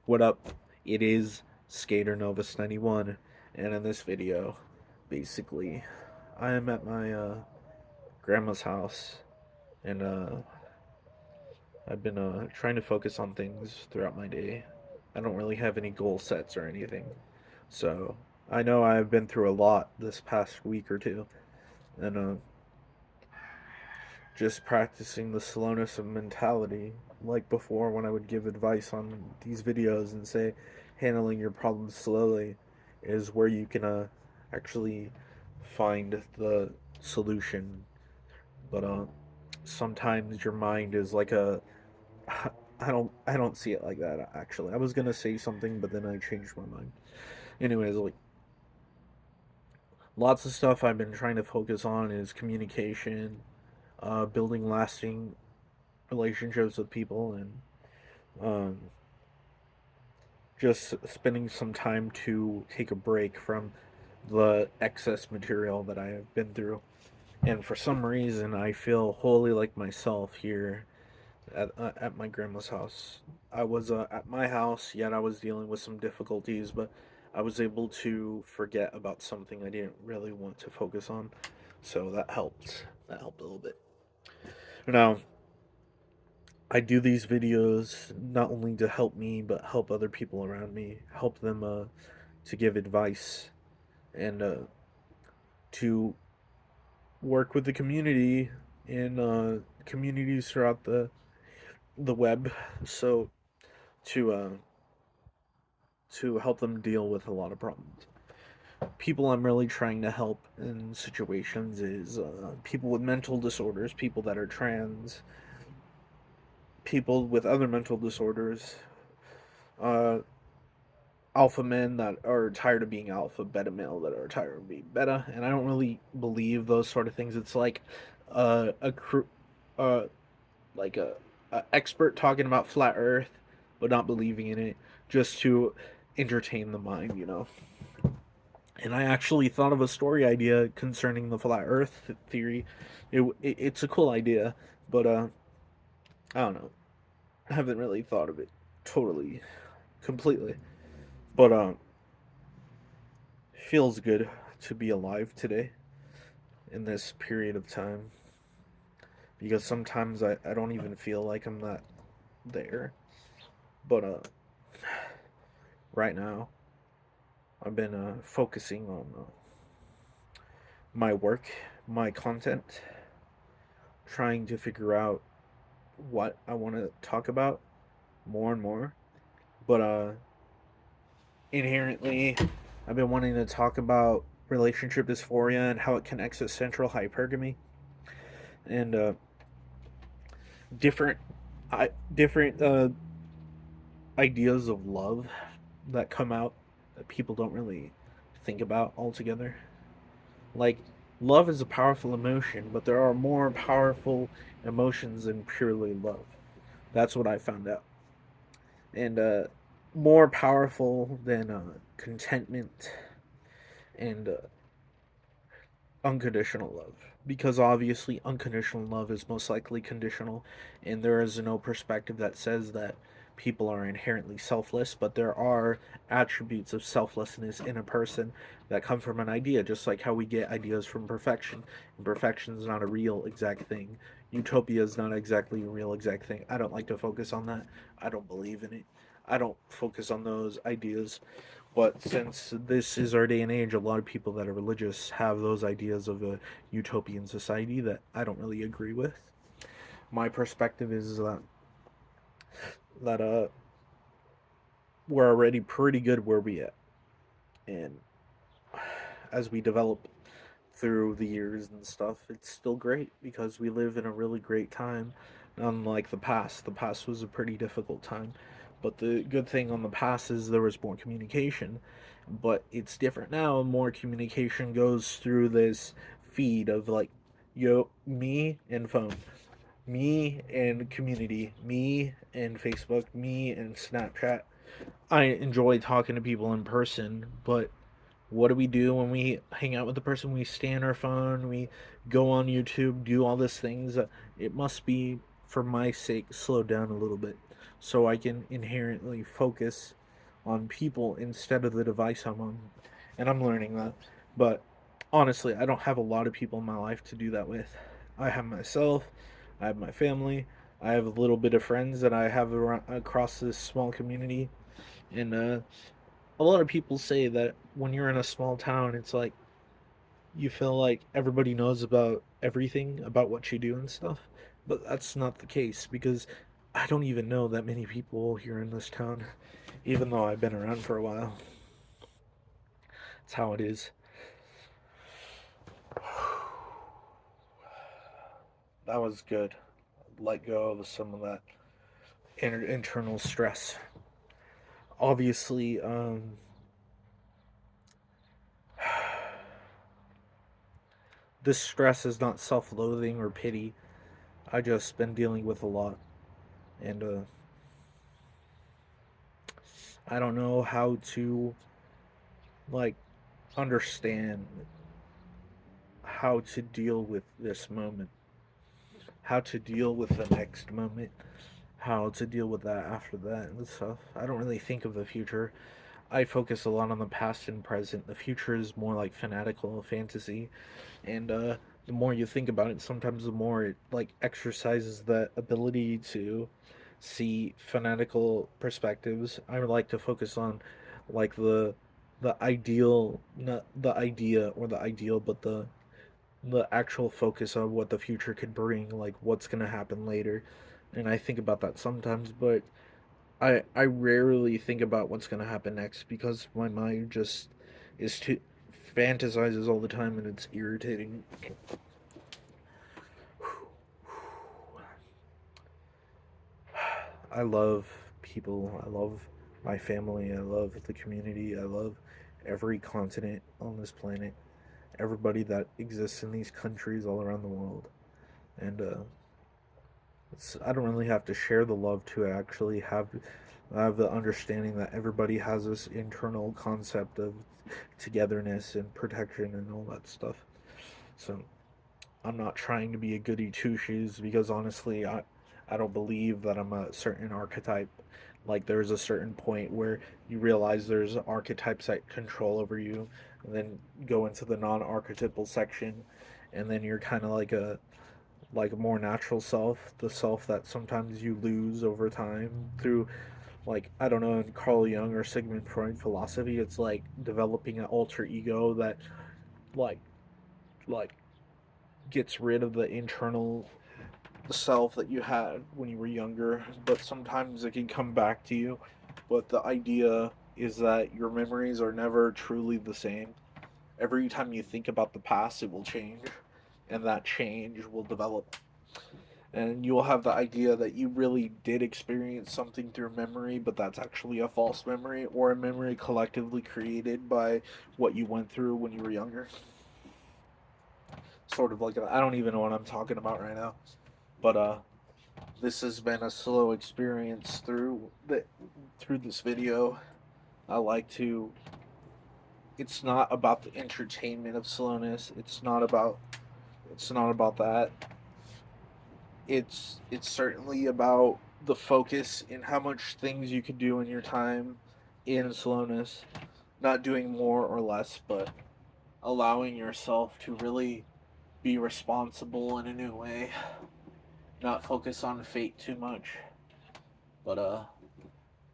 What up? It is Skater Novus 91, and in this video, basically, I am at my grandma's house, and I've been trying to focus on things throughout my day. I don't really have any goal sets or anything, so I know I've been through a lot this past week or two, and just practicing the slowness of mentality, like before when I would give advice on these videos and say handling your problems slowly is where you can actually find the solution. But sometimes your mind is like a I don't see it like that actually. I was gonna say something but then I changed my mind. Anyways, like lots of stuff I've been trying to focus on is communication, building lasting relationships with people, and um, just spending some time to take a break from the excess material that I have been through. And for some reason, I feel wholly like myself here at my grandma's house. I was at my house, yet I was dealing with some difficulties, but I was able to forget about something I didn't really want to focus on. So that helped. That helped a little bit. Now, I do these videos not only to help me, but help other people around me, help them to give advice and to work with the community in communities throughout the web, so to uh, to help them deal with a lot of problems. People I'm really trying to help in situations is people with mental disorders, people that are trans, people with other mental disorders, uh, alpha men that are tired of being alpha, beta male that are tired of being beta, and I don't really believe those sort of things. It's like a uh, like a expert talking about flat Earth, but not believing in it, just to entertain the mind, you know. And I actually thought of a story idea concerning the flat Earth theory. It's a cool idea, but I don't know. I haven't really thought of it totally, completely. But feels good to be alive today in this period of time because sometimes I don't even feel like I'm not there. But right now I've been focusing on my work, my content, trying to figure out what I want to talk about more and more. But inherently, I've been wanting to talk about relationship dysphoria and how it connects with central hypergamy and different different ideas of love that come out that people don't really think about altogether. Like, love is a powerful emotion, but there are more powerful emotions than purely love. That's what I found out. And more powerful than contentment and unconditional love. Because obviously, unconditional love is most likely conditional, and there is no perspective that says that people are inherently selfless, but there are attributes of selflessness in a person that come from an idea, just like how we get ideas from perfection. And perfection is not a real exact thing. Utopia is not exactly a real exact thing. I don't like to focus on that. I don't believe in it. I don't focus on those ideas. But since this is our day and age, a lot of people that are religious have those ideas of a utopian society that I don't really agree with. My perspective is that we're already pretty good where we at, and as we develop through the years and stuff, it's still great because we live in a really great time. Unlike the past, the past was a pretty difficult time. But the good thing on the past is there was more communication. But it's different now. More communication goes through this feed of like, me and phone, me and community, me and Facebook, me and Snapchat. I enjoy talking to people in person, but what do we do when we hang out with the person? We stay on our phone, we go on YouTube, do all these things. It must be, for my sake, slow down a little bit so I can inherently focus on people instead of the device I'm on. And I'm learning that. But honestly, I don't have a lot of people in my life to do that with. I have myself, I have my family, I have a little bit of friends that I have around, across this small community. And a lot of people say that when you're in a small town, it's like you feel like everybody knows about everything about what you do and stuff. But that's not the case because I don't even know that many people here in this town, even though I've been around for a while. That's how it is. That was good. Let go of some of that internal stress. Obviously, this stress is not self loathing or pity. I just been dealing with a lot. And I don't know how to, like, understand how to deal with this moment, how to deal with the next moment, how to deal with that after that and stuff. I don't really think of the future. I focus a lot on the past and present. The future is more like fanatical fantasy, and the more you think about it, sometimes the more it like exercises that ability to see fanatical perspectives. I would like to focus on like the ideal, not the idea or the ideal, but the actual focus of what the future could bring, like what's gonna happen later. And I think about that sometimes, but I rarely think about what's gonna happen next because my mind just is too fantasizes all the time and it's irritating. I love people. I love my family. I love the community. I love every continent on this planet. Everybody that exists in these countries all around the world. And I don't really have to share the love to actually have the understanding that everybody has this internal concept of togetherness and protection and all that stuff. So I'm not trying to be a goody two shoes because honestly, I don't believe that I'm a certain archetype. Like there's a certain point where you realize there's archetypes that control over you, and then go into the non-archetypal section, and then you're kind of like a more natural self, the self that sometimes you lose over time through, like, I don't know, in Carl Jung or Sigmund Freud philosophy, it's like developing an alter ego that like like gets rid of the internal self that you had when you were younger, but sometimes it can come back to you. But the idea is that your memories are never truly the same. Every time you think about the past, it will change, and that change will develop. And you'll have the idea that you really did experience something through memory, but that's actually a false memory or a memory collectively created by what you went through when you were younger. Sort of like I don't even know what I'm talking about right now, but this has been a slow experience through this video. I like to. It's not about the entertainment of slowness. It's not about that. It's certainly about the focus in how much things you can do in your time in slowness, not doing more or less, but allowing yourself to really be responsible in a new way, not focus on fate too much, but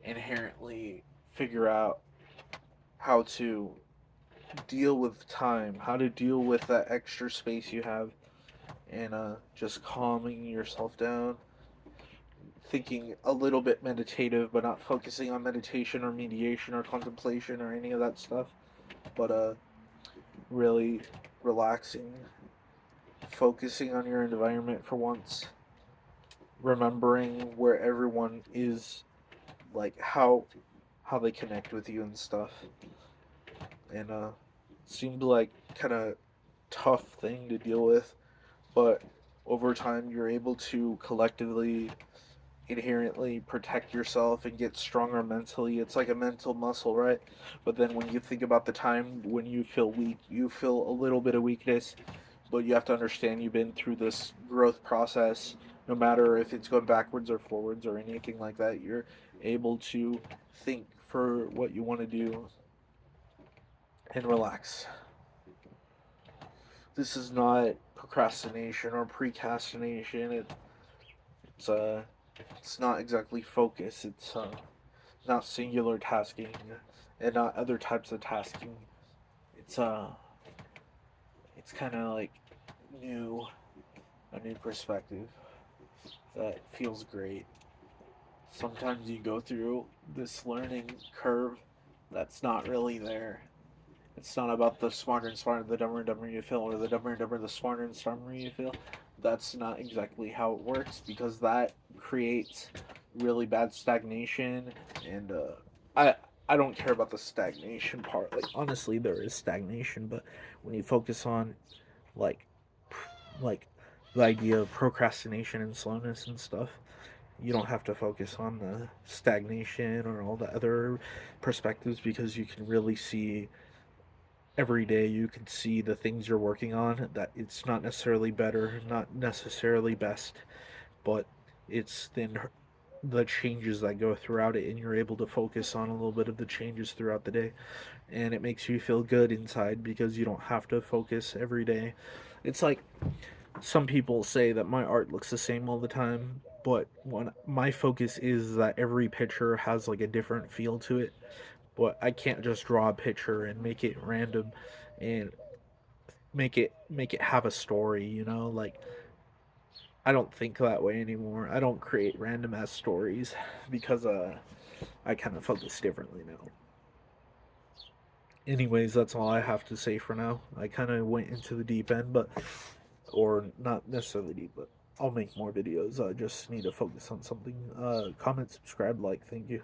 inherently figure out how to deal with time, how to deal with that extra space you have, and just calming yourself down, thinking a little bit meditative, but not focusing on meditation or mediation or contemplation or any of that stuff, but really relaxing, focusing on your environment for once, remembering where everyone is, like how they connect with you and stuff, and seemed like kind of tough thing to deal with, but over time you're able to collectively inherently protect yourself and get stronger mentally. It's like a mental muscle, right? But then when you think about the time when you feel weak, you feel a little bit of weakness, but you have to understand you've been through this growth process. No matter if it's going backwards or forwards or anything like that, you're able to think for what you want to do and relax. This is not procrastination or precastination. It's it's not exactly focus. It's not singular tasking and not other types of tasking. It's uh it's kind of like new a new perspective that feels great. Sometimes you go through this learning curve that's not really there. It's not about the smarter and smarter, the dumber and dumber you feel, or the dumber and dumber, the smarter and smarter you feel. That's not exactly how it works because that creates really bad stagnation. And I I don't care about the stagnation part. Like honestly, there is stagnation, but when you focus on like like the idea of procrastination and slowness and stuff, you don't have to focus on the stagnation or all the other perspectives because you can really see every day. You can see the things you're working on, that it's not necessarily better, not necessarily best, but it's then the changes that go throughout it, and you're able to focus on a little bit of the changes throughout the day, and it makes you feel good inside because you don't have to focus every day. It's like some people say that my art looks the same all the time, but when my focus is that every picture has like a different feel to it, but I can't just draw a picture and make it random and make it have a story, like I don't think that way anymore. I don't create random ass stories because I kind of focus differently now. Anyways, that's all I have to say for now. I kind of went into the deep end, but or not necessarily deep, but I'll make more videos. I just need to focus on something. Comment, subscribe, like. Thank you.